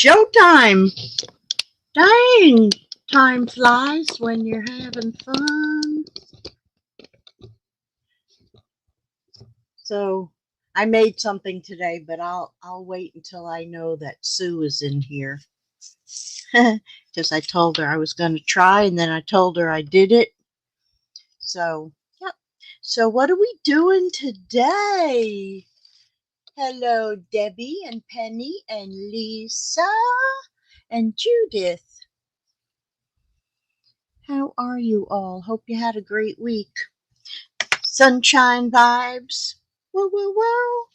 showtime. Dang, time flies when you're having fun. So I made something today, but I'll wait until I know that Sue is in here. Because I told her I was going to try, and then I told her I did it. So, yep. So what are we doing today? Hello, Debbie and Penny and Lisa and Judith. How are you all? Hope you had a great week. Sunshine vibes. Whoa, whoa, whoa.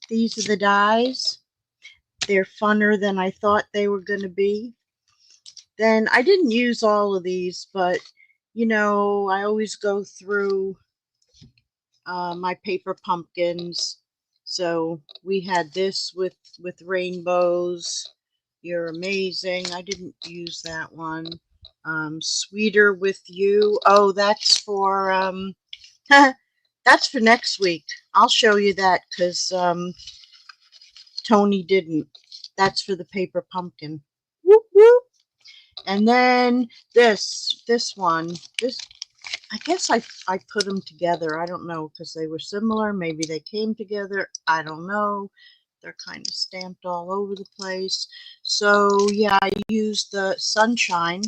These are the dies. They're funner than I thought they were going to be. Then I didn't use all of these, but you know, I always go through my paper pumpkins. So we had this with rainbows. You're amazing. I didn't use that one. Sweeter with you. Oh, that's for that's for next week. I'll show you that because Tony didn't. That's for the paper pumpkin. Whoop whoop. And then this one. This, I guess I put them together. I don't know because they were similar. Maybe they came together. I don't know. They're kind of stamped all over the place. So yeah, I used the sunshine.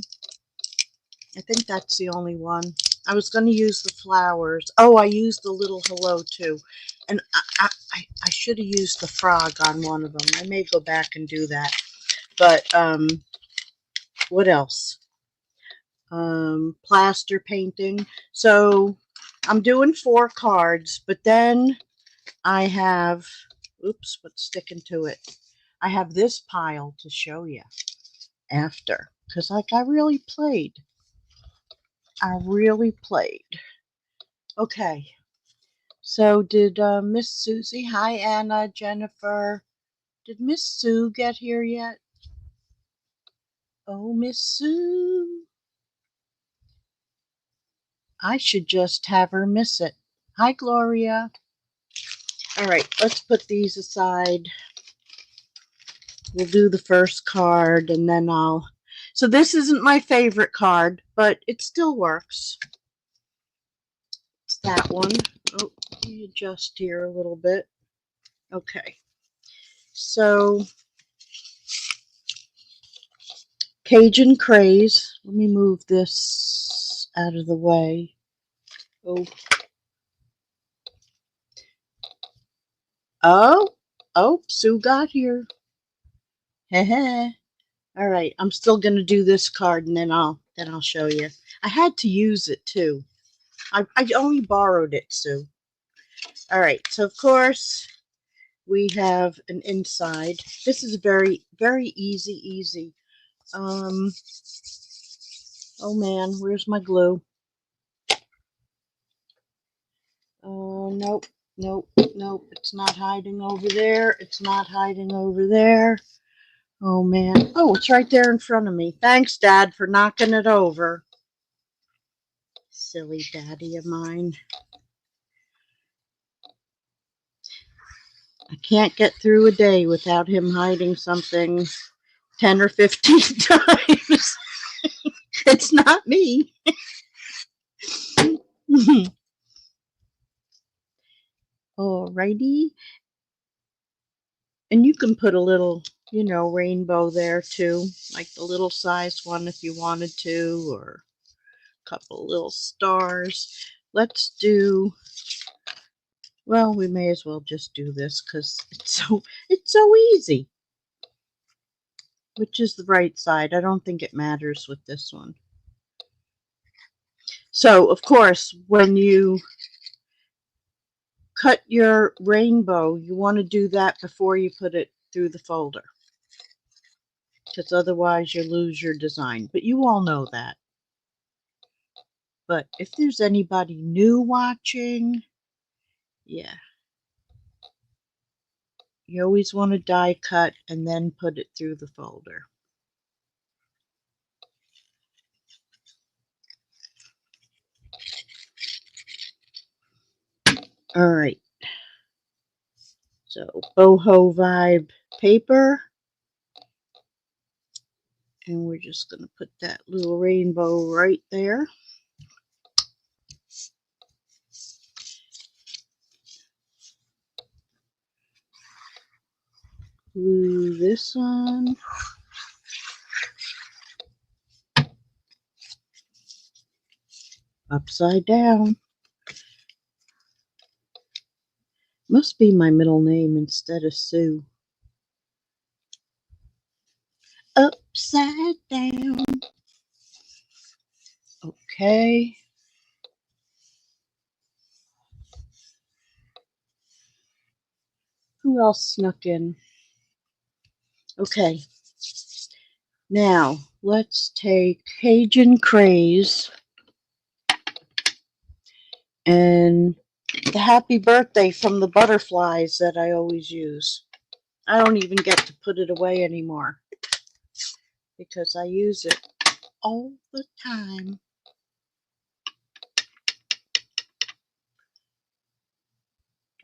I think that's the only one. I was going to use the flowers. Oh, I used the little hello too. And I should have used the frog on one of them. I may go back and do that. But what else? Plaster painting. So I'm doing 4 cards, but then I have, oops, what's sticking to it? I have this pile to show you after, because like I really played. Okay, so did Miss Susie, hi Anna, Jennifer, did Miss Sue get here yet? Oh, Miss Sue. I should just have her miss it. Hi, Gloria. All right, let's put these aside. We'll do the first card, and then I'll... So this isn't my favorite card, but it still works. It's that one. Oh, let me adjust here a little bit. Okay. So, Cajun Craze. Let me move this out of the way. Oh, Sue got here. Heh. All right, I'm still gonna do this card, and then I'll show you. I had to use it too. I only borrowed it, Sue. All right, so of course we have an inside. This is very easy. Oh man, where's my glue? Oh, nope. It's not hiding over there. Oh man. Oh, it's right there in front of me. Thanks, Dad, for knocking it over. Silly daddy of mine. I can't get through a day without him hiding something 10 or 15 times. It's not me. Alrighty. And you can put a little, you know, rainbow there too, like the little size one if you wanted to, or a couple little stars. Let's do, well, we may as well just do this because it's so easy. Which is the right side? I don't think it matters with this one. So, of course, when you cut your rainbow, you want to do that before you put it through the folder, because otherwise you lose your design. But you all know that. But if there's anybody new watching, yeah, you always want to die cut and then put it through the folder. All right. So Boho Vibe paper. And we're just going to put that little rainbow right there. Glue this on. Upside down. Must be my middle name instead of Sue. Upside down. Okay. Who else snuck in? Okay. Now, let's take Cajun Craze and the happy birthday from the butterflies that I always use. I don't even get to put it away anymore because I use it all the time.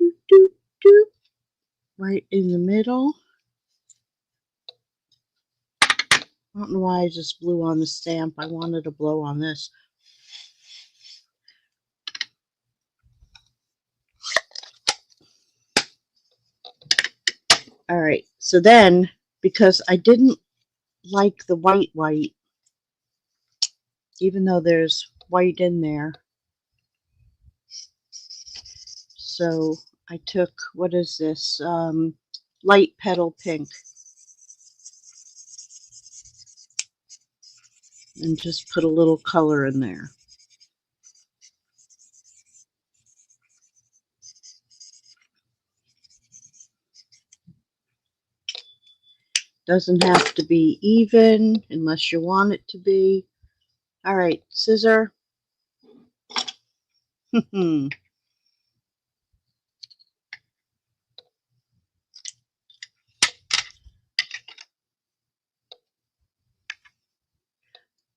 Doop, doop, doop. Right in the middle. I don't know why I just blew on the stamp. I wanted to blow on this. All right, so then, because I didn't like the white, even though there's white in there, so I took, what is this, light petal pink, and just put a little color in there. Doesn't have to be even unless you want it to be. All right, scissor.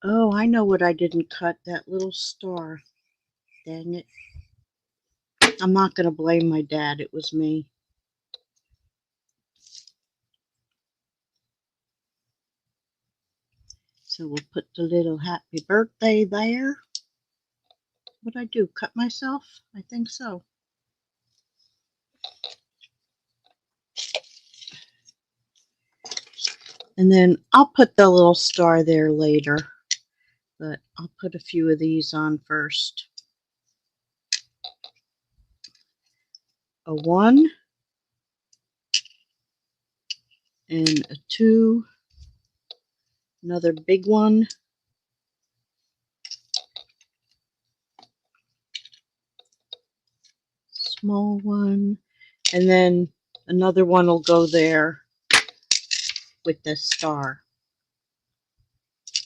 Oh, I know what I didn't cut, that little star. Dang it. I'm not going to blame my dad, it was me. So we'll put the little happy birthday there. What'd I do? Cut myself? I think so. And then I'll put the little star there later. But I'll put a few of these on first. A 1 and a 2. Another big one. Small one. And then another one will go there with the star.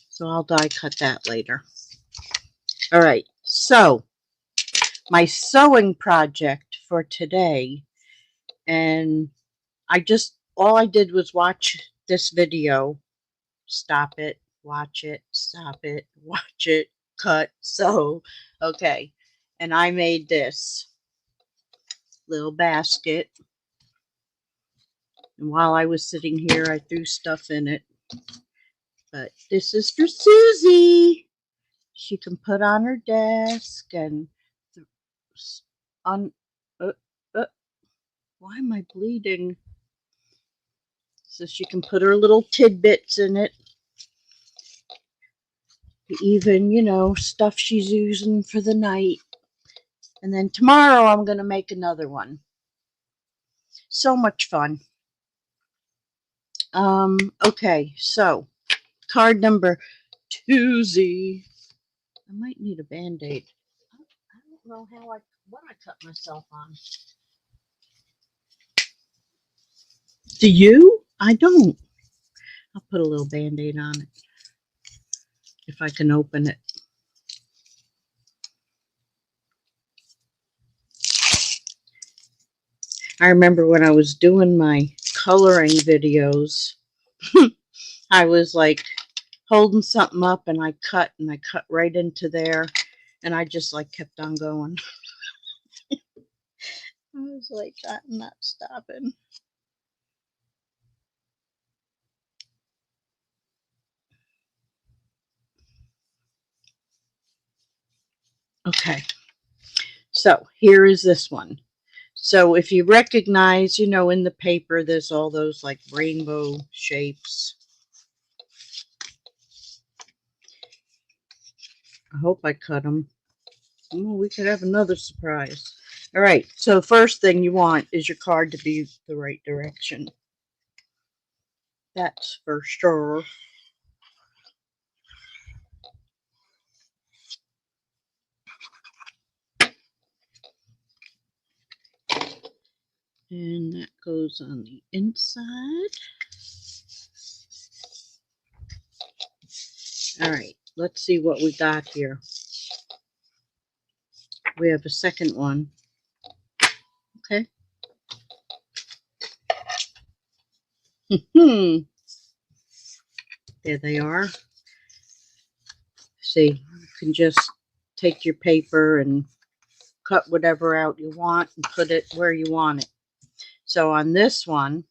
So I'll die cut that later. All right, so my sewing project for today, and all I did was watch this video, stop it, watch it, stop it, watch it, cut, sew. Okay, and I made this little basket, and while I was sitting here I threw stuff in it, but this is for Susie. She can put on her desk and on why am I bleeding? So she can put her little tidbits in it. Even, you know, stuff she's using for the night. And then tomorrow I'm going to make another one. So much fun. Okay, so card number 2Z. I might need a Band-Aid. I don't know what I cut myself on. Do you? I don't. I'll put a little Band-Aid on it if I can open it. I remember when I was doing my coloring videos, I was like holding something up and I cut right into there, and I just like kept on going. I was like, I'm not stopping. Okay, so here is this one. So if you recognize, you know, in the paper, there's all those like rainbow shapes. I hope I cut them. Oh, we could have another surprise. All right, so first thing you want is your card to be the right direction. That's for sure. And that goes on the inside. All right, let's see what we got here. We have a second one. Okay. There they are. See, you can just take your paper and cut whatever out you want and put it where you want it. So on this one,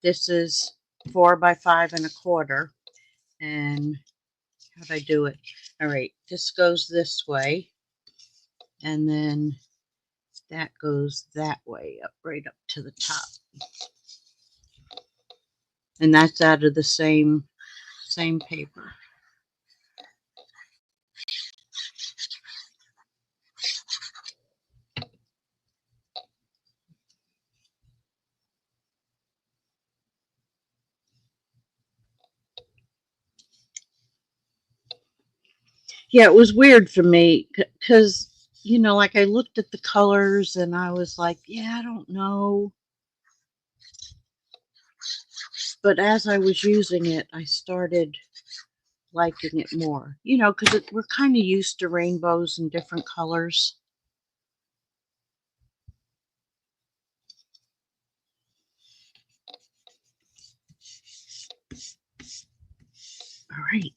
this is 4 by 5 1/4. And how'd I do it? All right, this goes this way. And then that goes that way, up right up to the top. And that's out of the same paper. Yeah, it was weird for me because, you know, like I looked at the colors and I was like, yeah, I don't know. But as I was using it, I started liking it more, you know, because we're kind of used to rainbows and different colors. All right.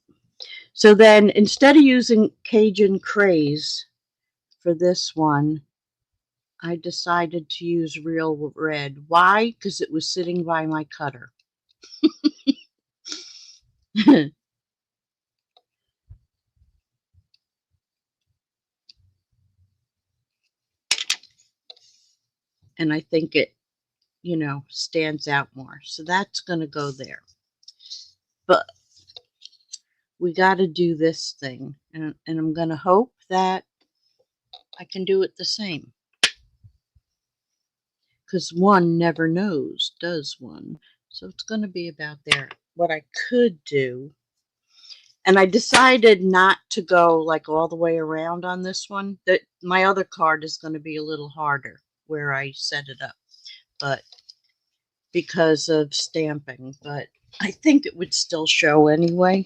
So then instead of using Cajun Craze for this one, I decided to use real red. Why? Because it was sitting by my cutter. And I think it, you know, stands out more. So that's going to go there. But we got to do this thing. And I'm going to hope that I can do it the same. Because one never knows, does one? So it's going to be about there. What I could do, and I decided not to go like all the way around on this one. That my other card is going to be a little harder where I set it up, but because of stamping. But I think it would still show anyway.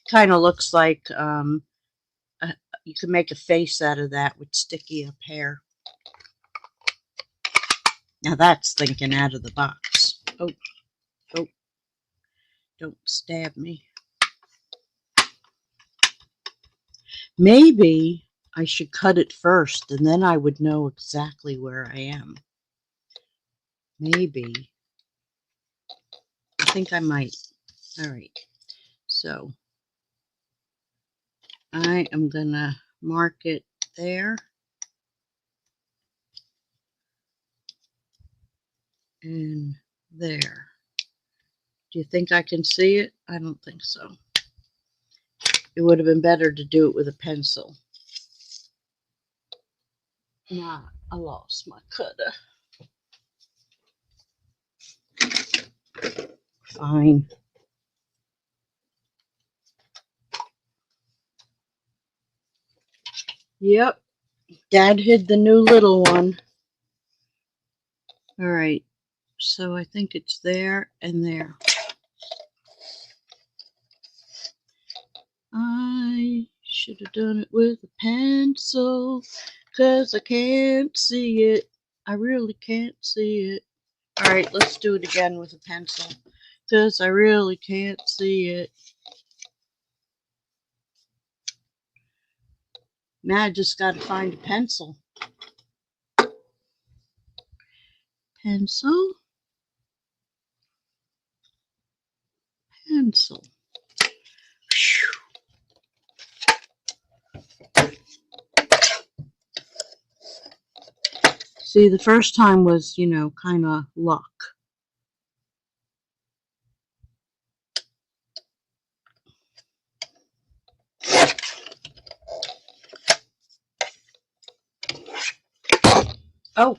Kind of looks like you can make a face out of that with sticky up hair. Now that's thinking out of the box. Oh, oh, don't stab me. Maybe I should cut it first and then I would know exactly where I am. Maybe. I think I might. All right. So I am going to mark it there. And there. Do you think I can see it? I don't think so. It would have been better to do it with a pencil. Nah, I lost my cutter. Fine. Yep. Dad hid the new little one. All right. So I think it's there and there. I should have done it with a pencil because I can't see it. I really can't see it. All right, let's do it again with a pencil because I really can't see it. Now I just got to find a pencil. Pencil. Pencil. Whew. See, the first time was, you know, kind of luck. Oh,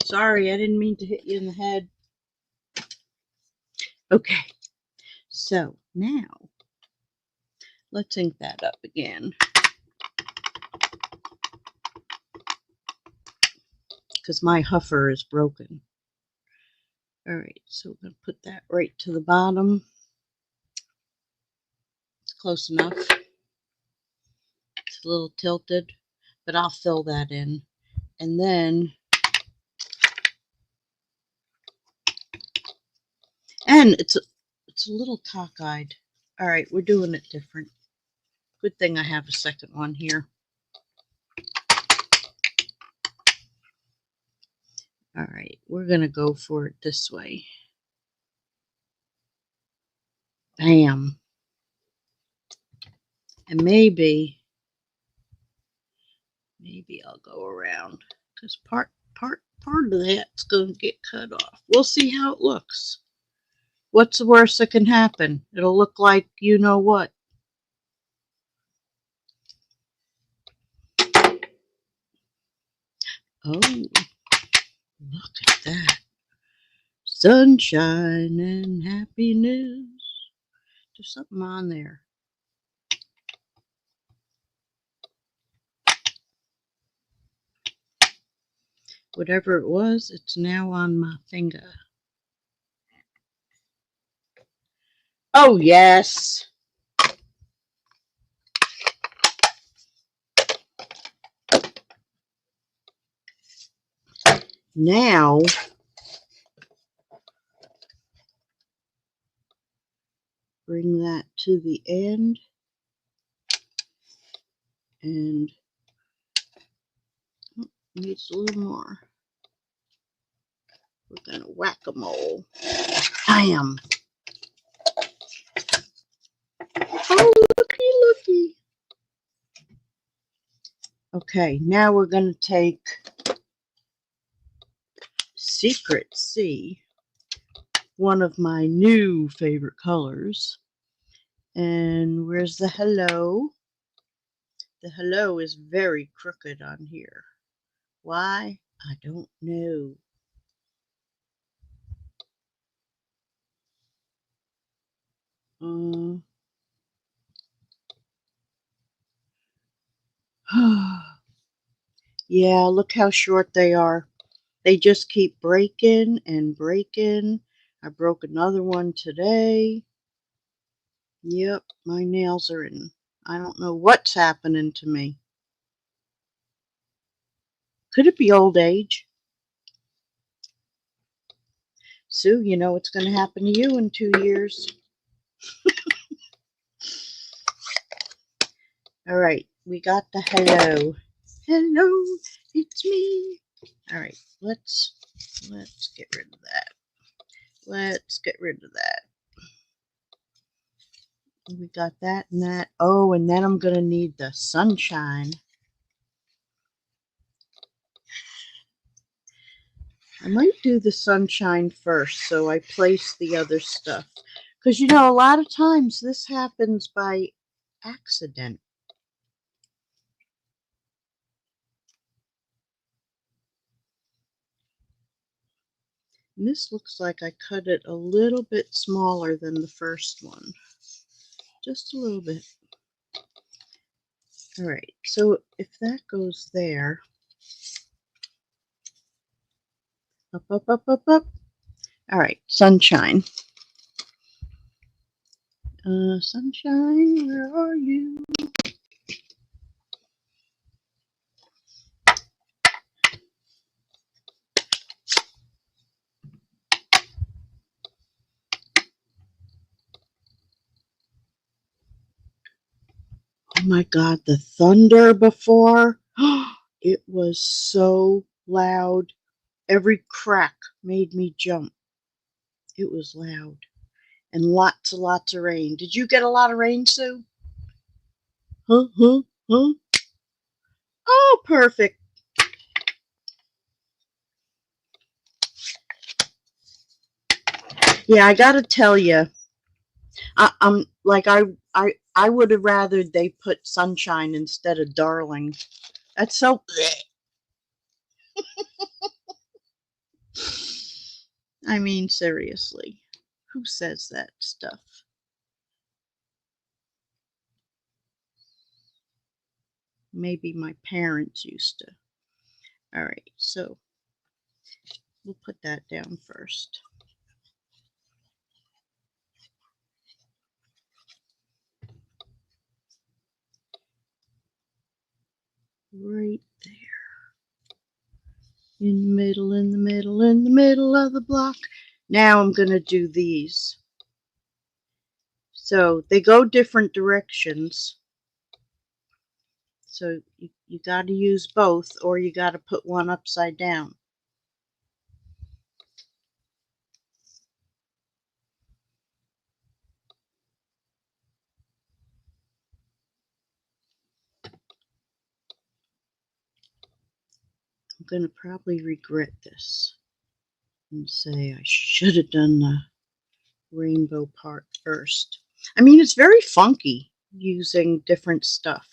sorry, I didn't mean to hit you in the head. Okay, so now let's ink that up again. Because my huffer is broken. Alright, so we're going to put that right to the bottom. It's close enough. It's a little tilted, but I'll fill that in. And then, and it's a little cockeyed. Alright, we're doing it different. Good thing I have a second one here. Alright, we're going to go for it this way. Bam. And maybe I'll go around. Because part of that's going to get cut off. We'll see how it looks. What's the worst that can happen? It'll look like you know what. Oh, look at that. Sunshine and happiness. There's something on there. Whatever it was, it's now on my finger. Oh, yes. Now, bring that to the end. And needs a little more. We're going to whack-a-mole. Bam. Oh, looky. Okay, now we're going to take Secret C, one of my new favorite colors. And where's the hello? The hello is very crooked on here. Why? I don't know. Yeah, look how short they are. They just keep breaking and breaking. I broke another one today. Yep, my nails are in. I don't know what's happening to me. Could it be old age? Sue, you know what's going to happen to you in 2 years. All right, we got the hello. Hello, it's me. All right, let's get rid of that. Let's get rid of that. We got that and that. Oh, and then I'm going to need the sunshine. I might do the sunshine first, so I place the other stuff. Because, you know, a lot of times this happens by accident. And this looks like I cut it a little bit smaller than the first one. Just a little bit. All right, so if that goes there, up, up, up, up, up. All right, sunshine. Sunshine, where are you? Oh my God, the thunder before. It was so loud. Every crack made me jump. It was loud. And lots and lots of rain. Did you get a lot of rain, Sue? Huh? Oh, perfect. Yeah, I gotta tell you, I'm like I would have rather they put Sunshine instead of Darling. That's so. I mean, seriously, who says that stuff? Maybe my parents used to. All right, so we'll put that down first. Right there. In the middle, in the middle, in the middle of the block. Now I'm going to do these. So they go different directions. So you got to use both, or you got to put one upside down. I'm going to probably regret this and say I should have done the rainbow part first. I mean, it's very funky using different stuff.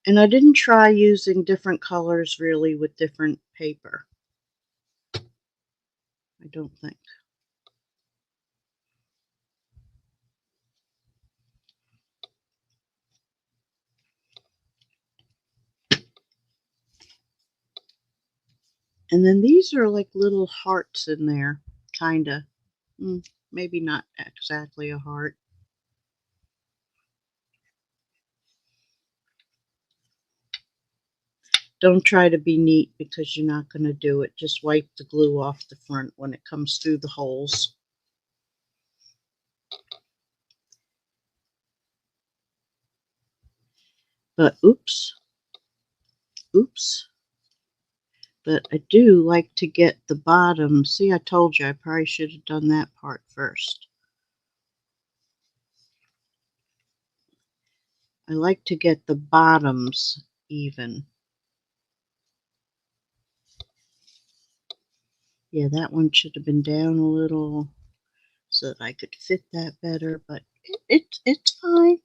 And I didn't try using different colors really with different paper. I don't think. And then these are like little hearts in there, kinda. Maybe not exactly a heart. Don't try to be neat because you're not going to do it. Just wipe the glue off the front when it comes through the holes. But oops. But I do like to get the bottom. See, I told you I probably should have done that part first. I like to get the bottoms even. Yeah, that one should have been down a little so that I could fit that better, but it's fine.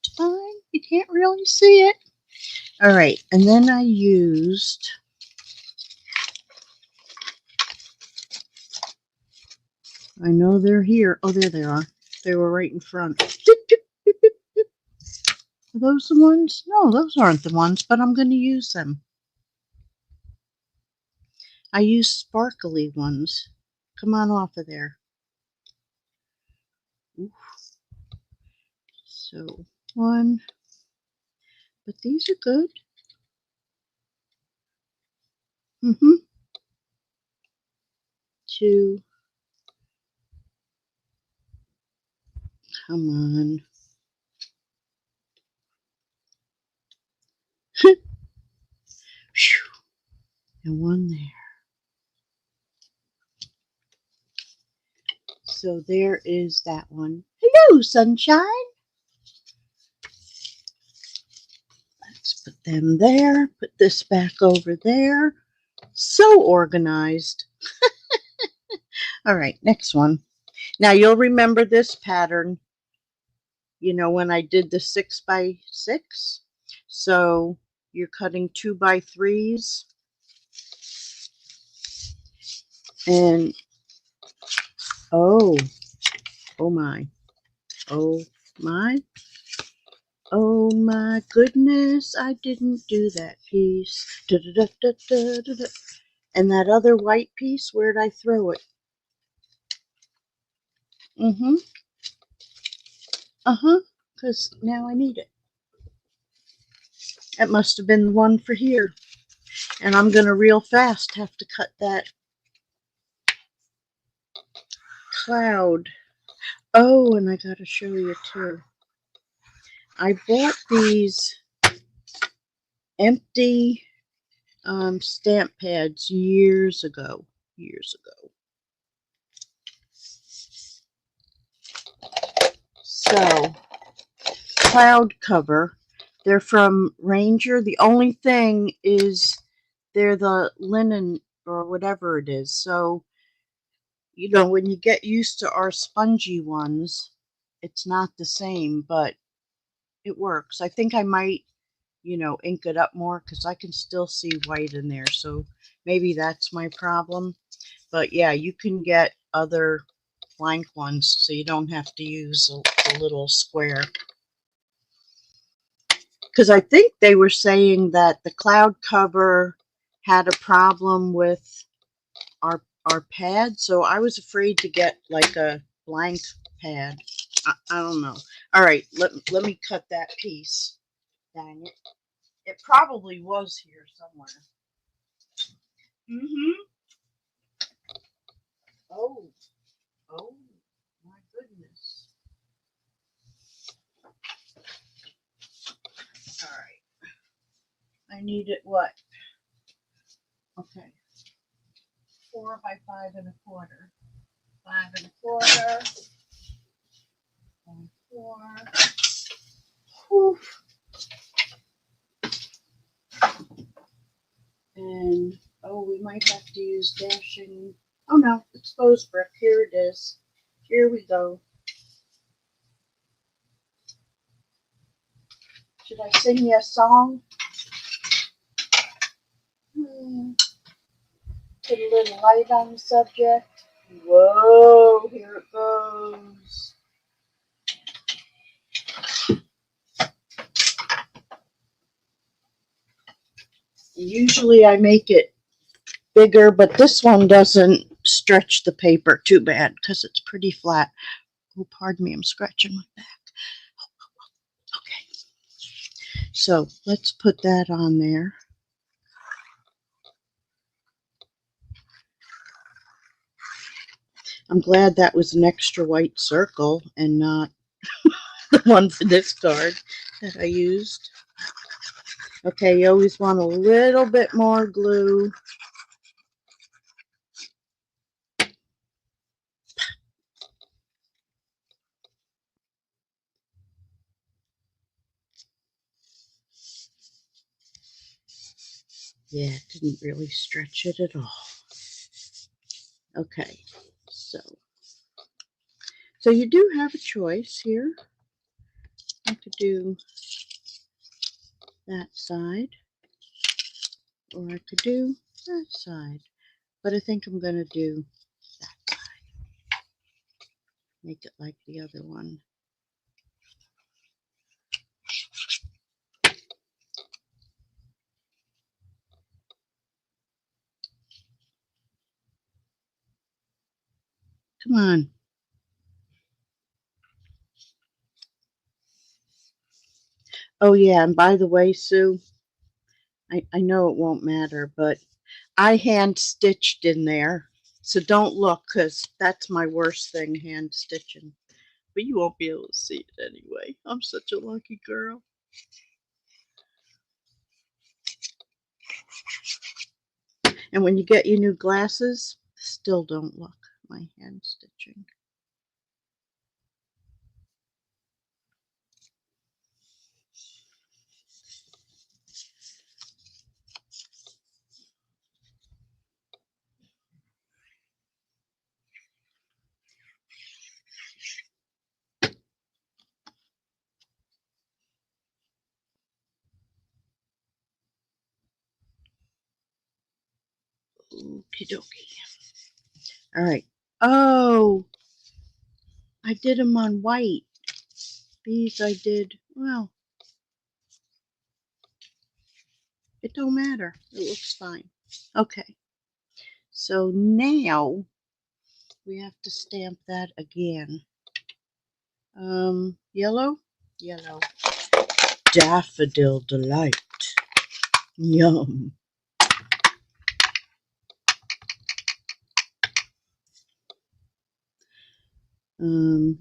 It's fine. You can't really see it. All right, and then I used I know they're here. Oh, there they are. They were right in front. Are those the ones? No, those aren't the ones, but I'm going to use them. I use sparkly ones. Come on off of there. Oof. So, one. But these are good. Two. Come on. And one there. So there is that one. Hello, sunshine. Let's put them there. Put this back over there. So organized. All right, next one. Now you'll remember this pattern, you know, when I did the 6x6. So you're cutting 2x3s. And oh my, oh my goodness, I didn't do that piece. Da, da, da, da, da, da. And that other white piece, where'd I throw it? Because now I need it. It must have been the one for here. And I'm going to real fast have to cut that cloud. Oh, and I got to show you too. I bought these empty stamp pads years ago. So, cloud cover. They're from Ranger. The only thing is they're the linen or whatever it is. So, you know, when you get used to our spongy ones, it's not the same, but it works. I think I might, you know, ink it up more because I can still see white in there. So maybe that's my problem. But yeah, you can get other blank ones so you don't have to use a little square. Because I think they were saying that the cloud cover had a problem with our pad, so I was afraid to get like a blank pad. I don't know. All right, let me cut that piece. Dang it. It probably was here somewhere. Mm-hmm. Oh, oh, my goodness. All right. I need it what? Okay. 4 by 5 1/4. 5 1/4. 4. Whew. And oh, we might have to use dashing. Oh no, it's faux brick. Here it is. Here we go. Should I sing you a song? Put a little light on the subject. Whoa, here it goes. Usually I make it bigger, but this one doesn't stretch the paper too bad because it's pretty flat. Oh, pardon me, I'm scratching my back. Okay, so let's put that on there. I'm glad that was an extra white circle and not the one for this card that I used. Okay, you always want a little bit more glue. Yeah, it didn't really stretch it at all. Okay, so you do have a choice here. I could do that side, or I could do that side. But I think I'm going to do that side. Make it like the other one. Come on. Oh, yeah, and by the way, Sue, I know it won't matter, but I hand stitched in there. So don't look, because that's my worst thing, hand stitching. But you won't be able to see it anyway. I'm such a lucky girl. And when you get your new glasses, still don't look. My hand stitching. Okie dokie. All right. Oh, I did them on white. These I did, well, it don't matter. It looks fine. Okay. So now we have to stamp that again. Yellow? Yellow. Daffodil Delight. Yum.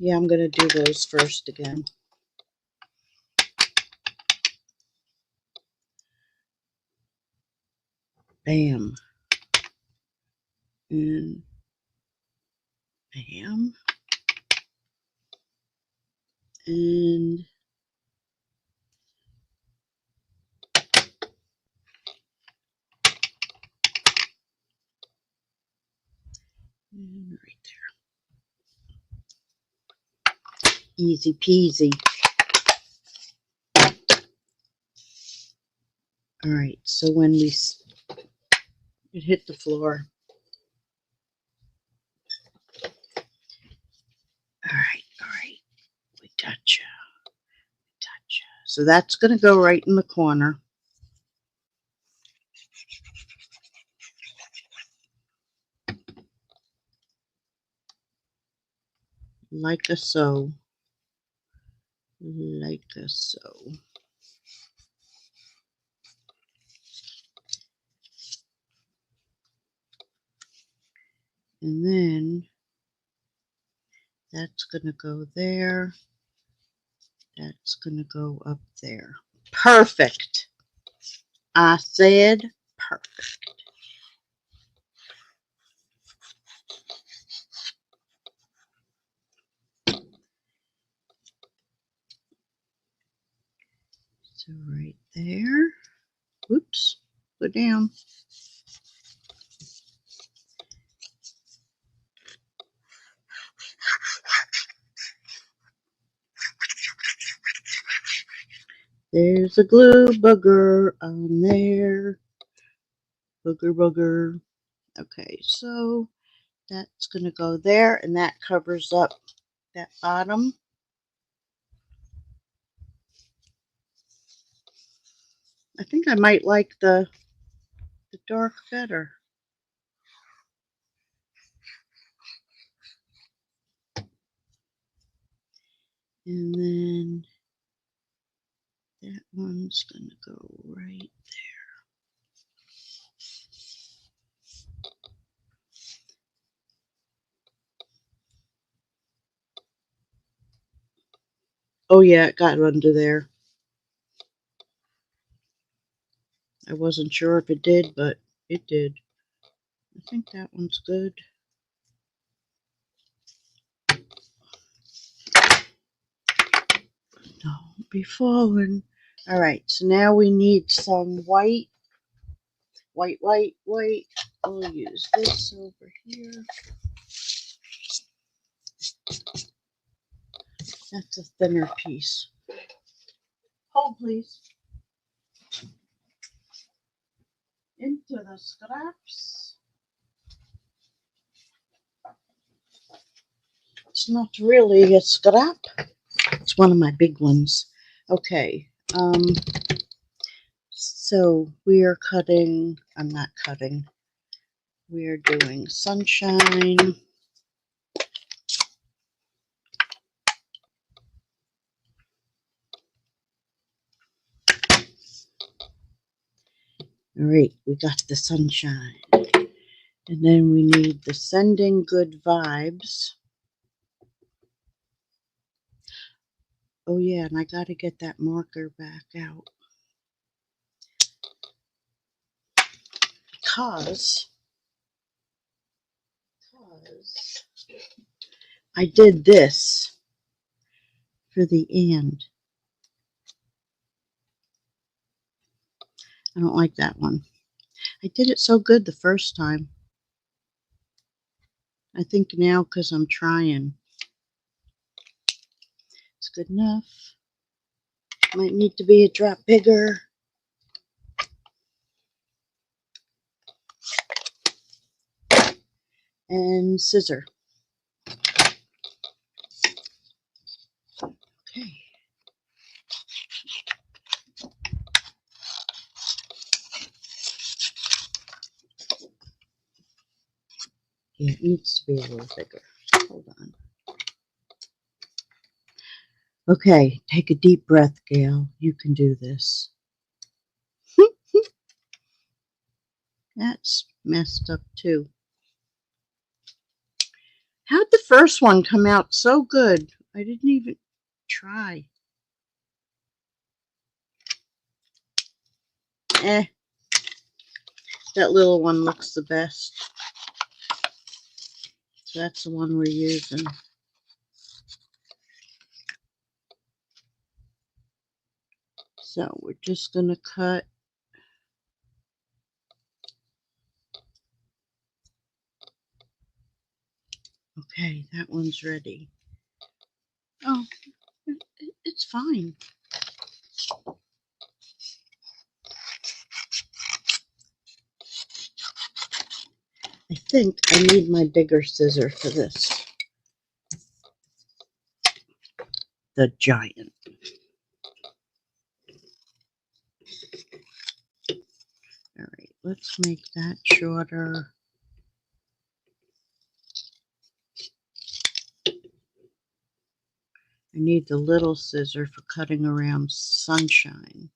Yeah, I'm going to do those first again. Bam. And bam. And And right there. Easy peasy. All right, so when it hit the floor. All right. We gotcha. So that's going to go right in the corner. Like so. Like so. And then that's going to go there. That's going to go up there. Perfect. I said perfect. So right there. Oops. Go down. There's a glue booger on there. Booger. Okay, so that's going to go there, and that covers up that bottom. I think I might like the dark better. And then that one's going to go right there. Oh yeah, it got under there. I wasn't sure if it did, but it did. I think that one's good. Don't be falling. All right, so now we need some white. I'll use this over here. That's a thinner piece. Hold, please. Into the scraps. It's not really a scrap. It's one of my big ones. Okay. So we are cutting. I'm not cutting. We are doing sunshine. All right, we got the sunshine. And then we need the sending good vibes. Oh yeah, and I got to get that marker back out. Because I did this for the and. I don't like that one. I did it so good the first time. I think now because I'm trying, it's good enough. Might need to be a drop bigger. And scissor. Okay. Yeah, it needs to be a little bigger. Hold on. Okay, take a deep breath, Gail. You can do this. That's messed up too. How'd the first one come out so good? I didn't even try. That little one looks the best. So that's the one we're using. So we're just going to cut. Okay, that one's ready. Oh, it's fine. I think I need my bigger scissor for this. The giant. All right, let's make that shorter. I need the little scissor for cutting around sunshine.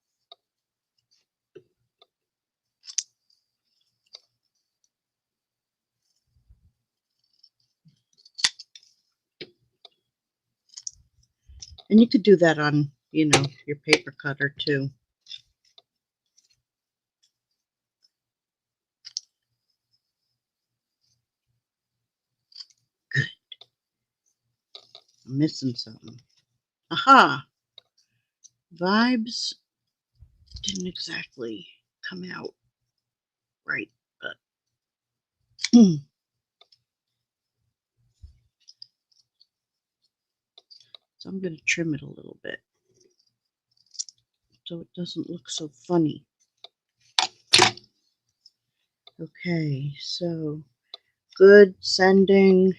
And you could do that on, you know, your paper cutter too. Good. I'm missing something. Aha! Vibes didn't exactly come out right, but so I'm going to trim it a little bit so it doesn't look so funny. Okay, so good sending.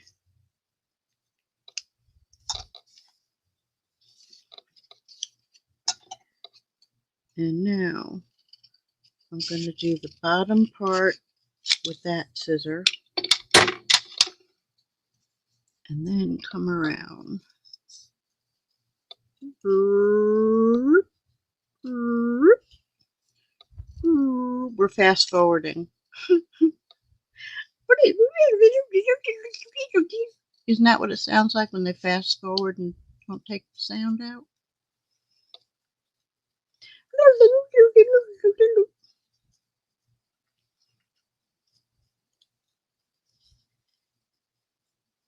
And now I'm going to do the bottom part with that scissor and then come around. We're fast forwarding. Isn't that what it sounds like when they fast forward and don't take the sound out?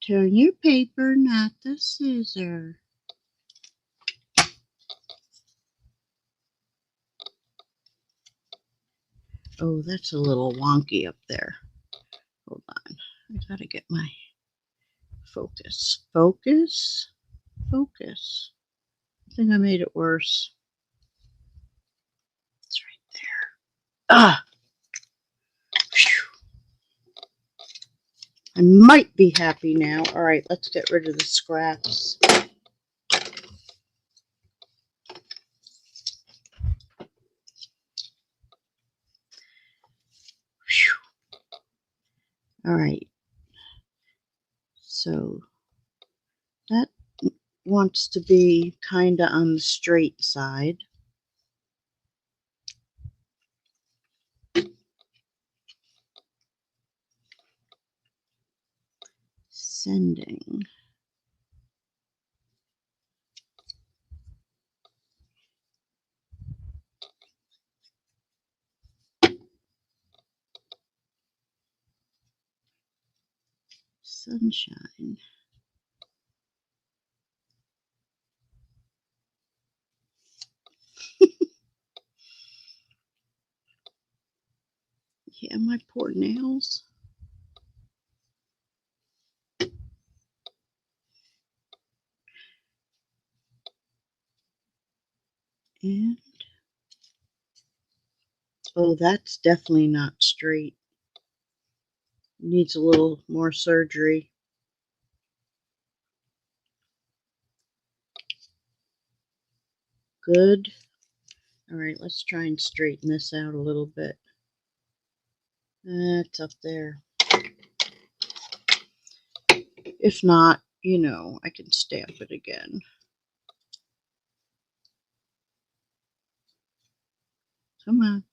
Turn your paper, not the scissor. Oh, that's a little wonky up there. Hold on. I gotta get my focus. Focus. Focus. I think I made it worse. It's right there. Ah! I might be happy now. All right, let's get rid of the scraps. All right. So that wants to be kind of on the straight side. Sending. Sunshine. Yeah, my poor nails. And oh, that's definitely not straight. Needs a little more surgery. Good. All right, let's try and straighten this out a little bit. It's up there. If not, you know, I can stamp it again. Come on.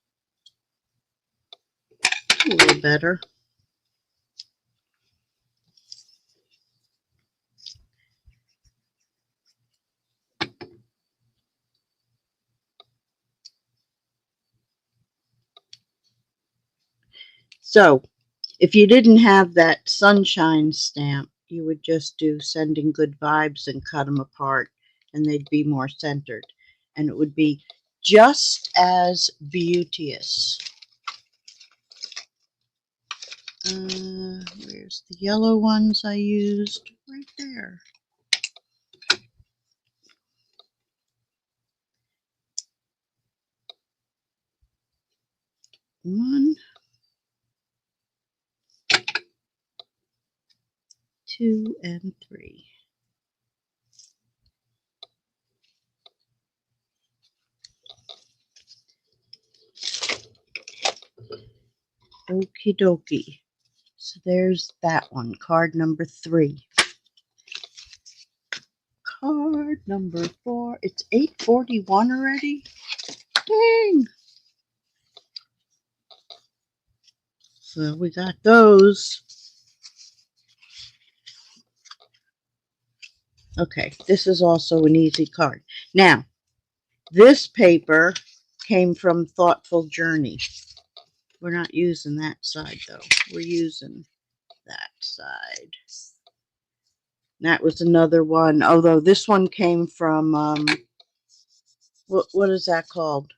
A little better. So, if you didn't have that sunshine stamp, you would just do sending good vibes and cut them apart, and they'd be more centered. And it would be just as beauteous. Where's the yellow ones I used? Right there. One, two, and three. Okie dokie. So there's that one, card number 3. Card number 4. It's 8:41 already. Dang. So we got those. Okay, this is also an easy card. Now, this paper came from Thoughtful Journey. We're not using that side though. We're using that side. That was another one, although this one came from, what is that called?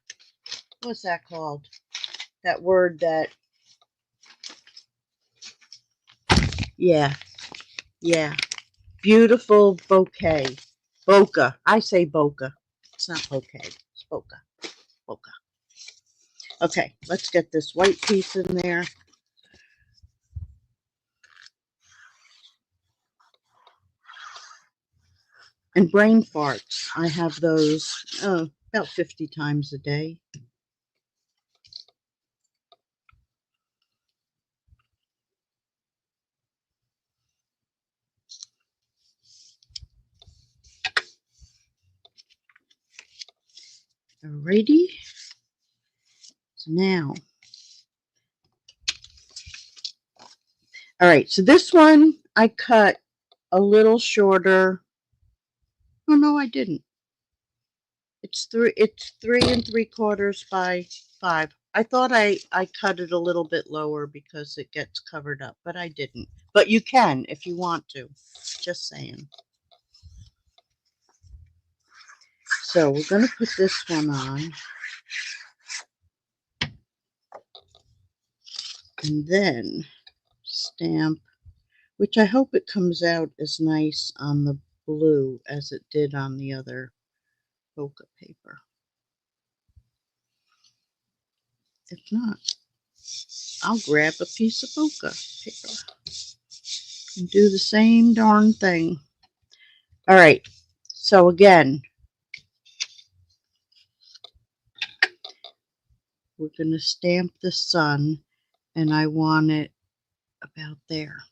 What's that called? That word that, yeah. Beautiful bouquet. Bokeh. I say bokeh. It's not bouquet. It's bokeh. Bokeh. Okay, let's get this white piece in there. And brain farts. I have those about 50 times a day. Alrighty. So now. Alright, so this one I cut a little shorter. Oh no, I didn't. It's 3 3¾ by 5. I thought I cut it a little bit lower because it gets covered up, but I didn't. But you can if you want to. Just saying. So we're going to put this one on. And then stamp, which I hope it comes out as nice on the blue as it did on the other bokeh paper. If not, I'll grab a piece of bokeh paper and do the same darn thing. All right, so again, we're going to stamp the sun, and I want it about there.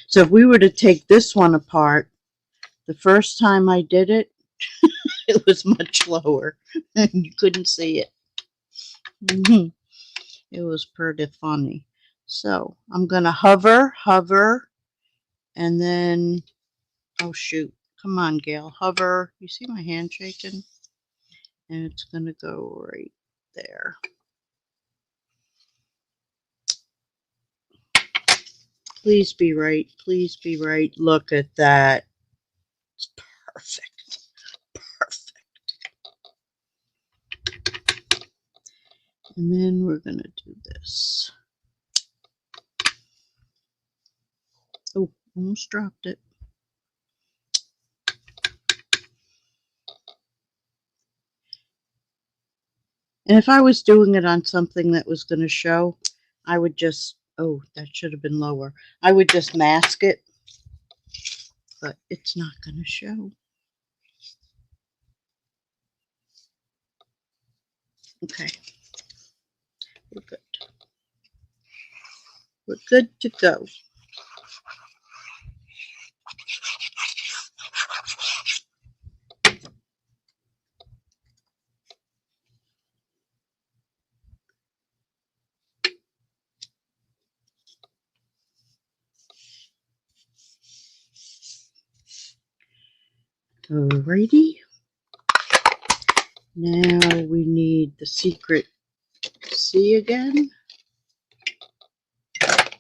So if we were to take this one apart, the first time I did it, it was much lower. You couldn't see it. It was pretty funny. So I'm going to hover, and then, oh shoot, come on, Gail, hover. You see my hand shaking? And it's going to go right there. Please be right. Please be right. Look at that. It's perfect. Perfect. And then we're going to do this. Oh, almost dropped it. And if I was doing it on something that was going to show, I would just, oh, that should have been lower. I would just mask it, but it's not going to show. Okay. We're good. We're good to go. Alrighty. Now we need the secret C again. Upside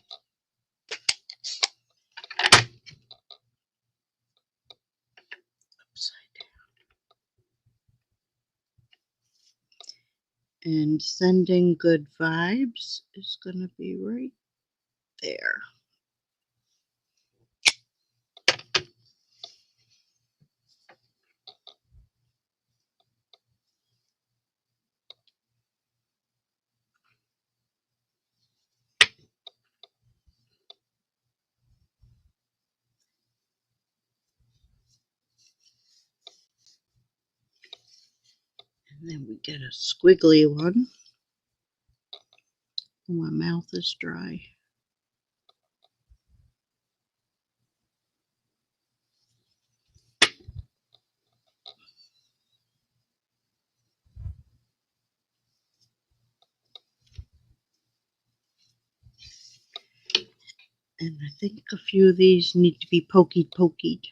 down. And sending good vibes is going to be right there. And then we get a squiggly one. My mouth is dry. And I think a few of these need to be pokeyed.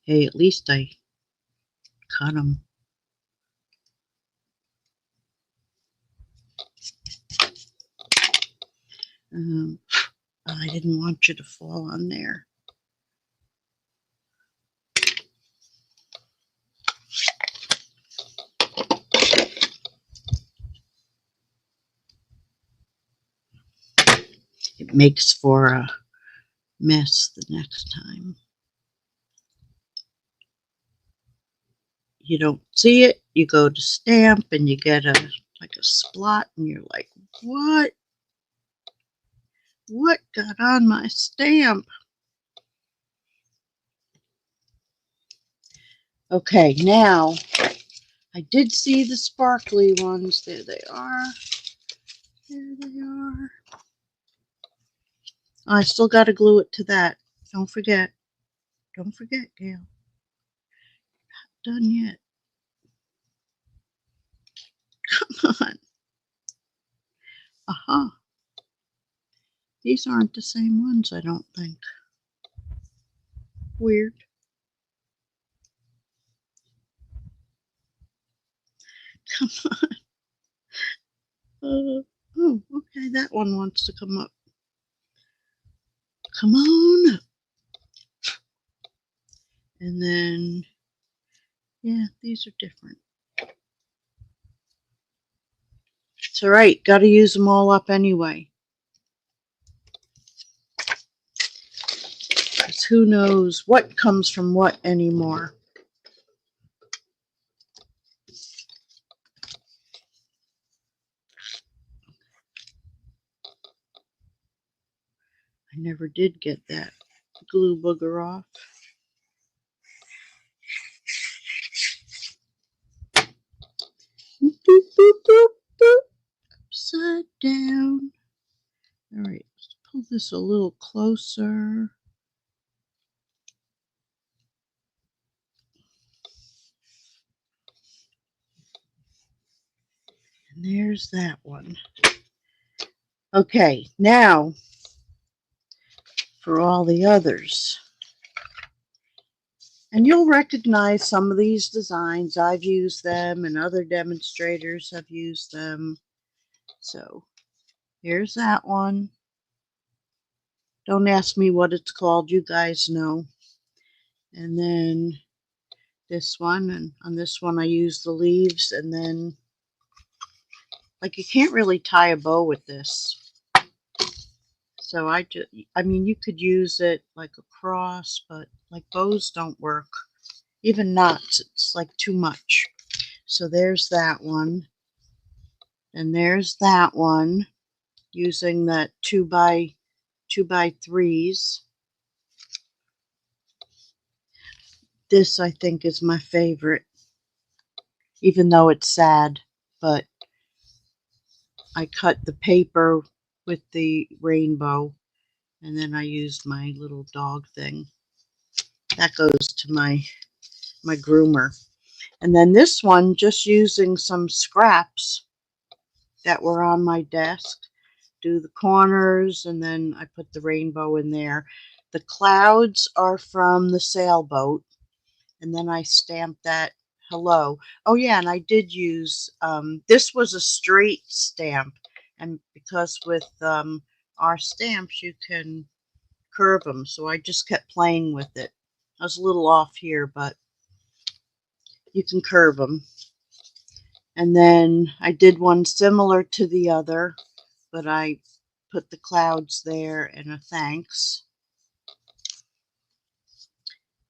Hey, at least I cut them. I didn't want you to fall on there. It makes for a mess the next time. You don't see it, you go to stamp and you get like a splot and you're like, what? What got on my stamp? Okay, now I did see the sparkly ones. There they are. There they are. I still got to glue it to that. Don't forget. Don't forget, Gail. Not done yet. Come on. Aha. These aren't the same ones, I don't think. Weird. Come on. Oh, okay, that one wants to come up. Come on up. And then, yeah, these are different. It's all right. Got to use them all up anyway. Because who knows what comes from what anymore. I never did get that glue booger off. Boop, boop, boop, boop. Upside down. All right, let's pull this a little closer. And there's that one. Okay, now for all the others. And you'll recognize some of these designs. I've used them and other demonstrators have used them. So here's that one. Don't ask me what it's called. You guys know. And then this one. And on this one I use the leaves. And then, like, you can't really tie a bow with this. So I mean, you could use it like a cross, but like bows don't work. Even knots, it's like too much. So there's that one. And there's that one using that 2x3s. This I think is my favorite, even though it's sad, but I cut the paper with the rainbow and then I used my little dog thing. That goes to my groomer. And then this one, just using some scraps that were on my desk, do the corners, and then I put the rainbow in there. The clouds are from the sailboat, and then I stamped that hello. Oh yeah, and I did use, this was a straight stamp, and because with our stamps you can curve them, so I just kept playing with it. I was a little off here, but You can curve them. And then I did one similar to the other, but I put the clouds there and a thanks.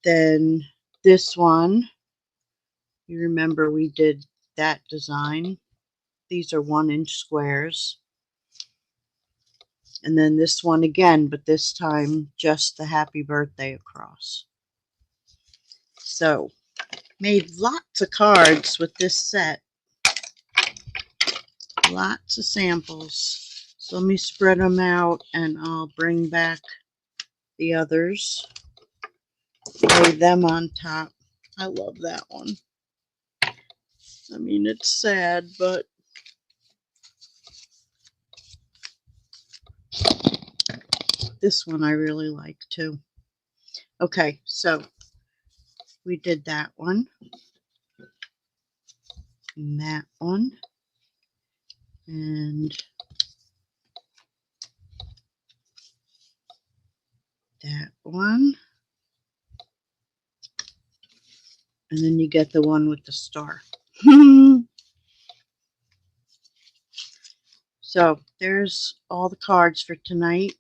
Then this one, you remember we did that design. These are 1-inch squares. And then this one again, but this time just the happy birthday across. So, made lots of cards with this set. Lots of samples. So let me spread them out and I'll bring back the others. Lay them on top. I love that one. I mean, it's sad, but this one I really like too. Okay, so we did that one. And that one. And that one. And then you get the one with the star. So there's all the cards for tonight.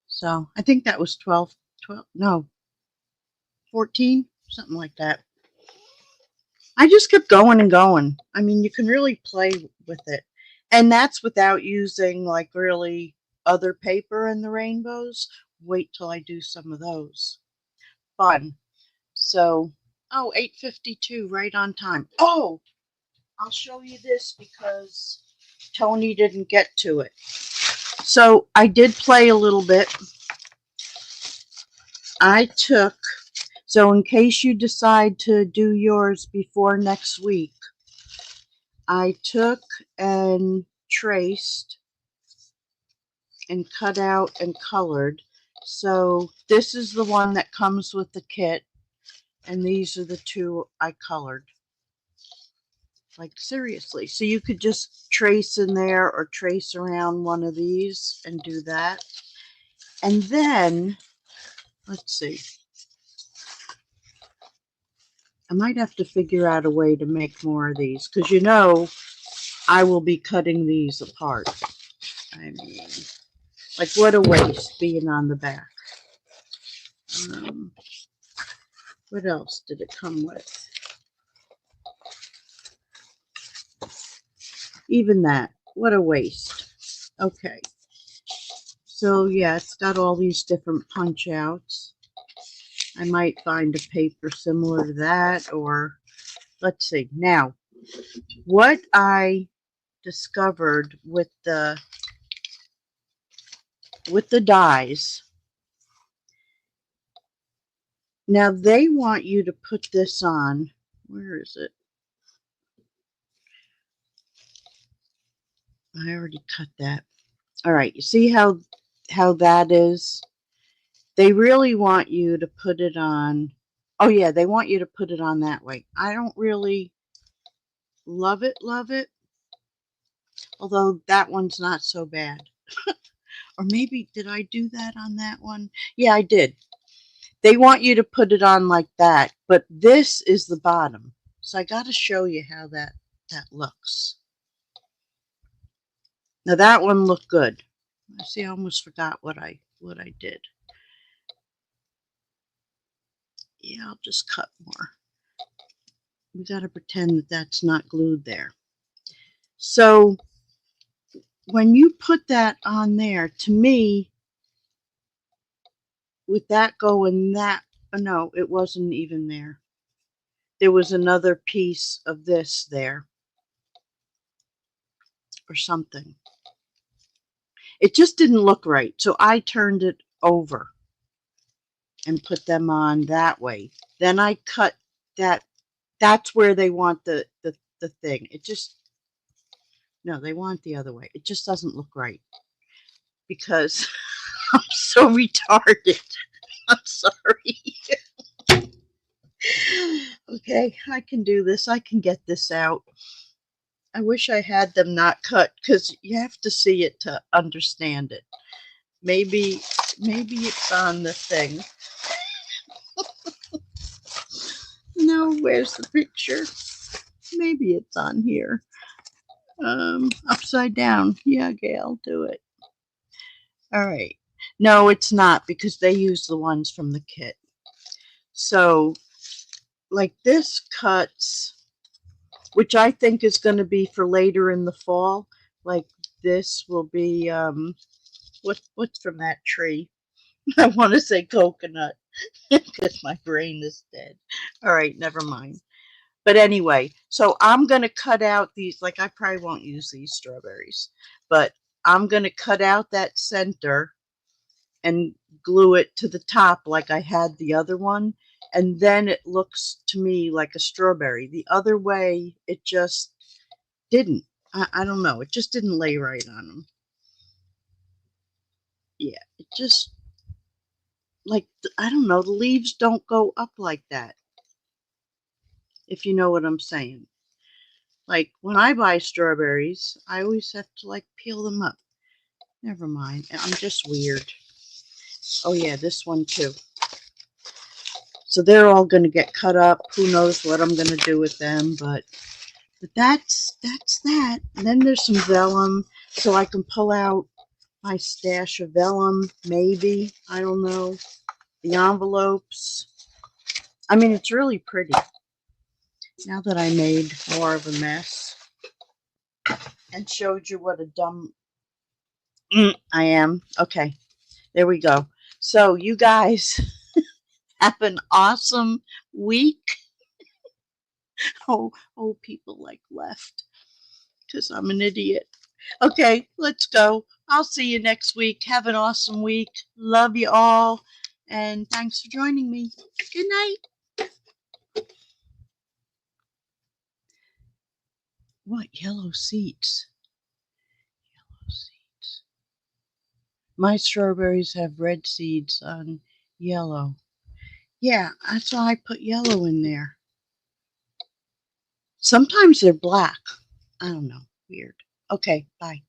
So I think that was 12, no, 14, something like that. I just kept going and going. I mean, you can really play with it. And that's without using like really other paper in the rainbows. Wait till I do some of those. Fun. So, oh, 8:52, right on time. Oh, I'll show you this because Tony didn't get to it. So I did play a little bit. I took, so in case you decide to do yours before next week, I took and traced and cut out and colored. So this is the one that comes with the kit, and these are the two I colored. Like seriously. So you could just trace in there or trace around one of these and do that. And then, let's see. I might have to figure out a way to make more of these because you know I will be cutting these apart. I mean, like what a waste being on the back. What else did it come with? Even that. What a waste. Okay. So yeah, it's got all these different punch outs. I might find a paper similar to that, or let's see. Now, what I discovered with the dies. Now they want you to put this on. Where is it? I already cut that. All right, you see how that is? They really want you to put it on. Oh yeah, they want you to put it on that way. I don't really love it, although that one's not so bad. Or maybe, did I do that on that one? Yeah, I did. They want you to put it on like that, but this is the bottom. So I got to show you how that looks. Now that one looked good. I see, I almost forgot what I did. Yeah, I'll just cut more. We got to pretend that that's not glued there. So when you put that on there, to me, with that going that, no, it wasn't even there. There was another piece of this there or something. It just didn't look right. So I turned it over and put them on that way. Then I cut that. That's where they want the thing. It just, no, they want the other way. It just doesn't look right because I'm so retarded. I'm sorry. Okay, I can do this. I can get this out. I wish I had them not cut because you have to see it to understand it. Maybe it's on the thing. No, where's the picture? Maybe it's on here. Upside down. Yeah, Gail, do it. All right. No, it's not because they use the ones from the kit. So, like this cuts, which I think is going to be for later in the fall. Like this will be, what's from that tree? I want to say coconut because my brain is dead. All right, never mind. But anyway, so I'm going to cut out these, like I probably won't use these strawberries, but I'm going to cut out that center and glue it to the top like I had the other one. And then it looks to me like a strawberry. The other way, it just didn't. I don't know. It just didn't lay right on them. Yeah, it just, like, I don't know. The leaves don't go up like that, if you know what I'm saying. Like, when I buy strawberries, I always have to, like, peel them up. Never mind. I'm just weird. Oh, yeah, this one, too. So they're all going to get cut up. Who knows what I'm going to do with them, but that's that. And then there's some vellum, so I can pull out my stash of vellum, maybe. I don't know. The envelopes. I mean, it's really pretty. Now that I made more of a mess and showed you what a dumb I am. Okay, there we go. So you guys have an awesome week. Oh, people like left because I'm an idiot. Okay, let's go. I'll see you next week. Have an awesome week. Love you all. And thanks for joining me. Good night. What? Yellow seeds? Yellow seeds. My strawberries have red seeds on yellow. Yeah, that's why I put yellow in there. Sometimes they're black. I don't know. Weird. Okay, bye.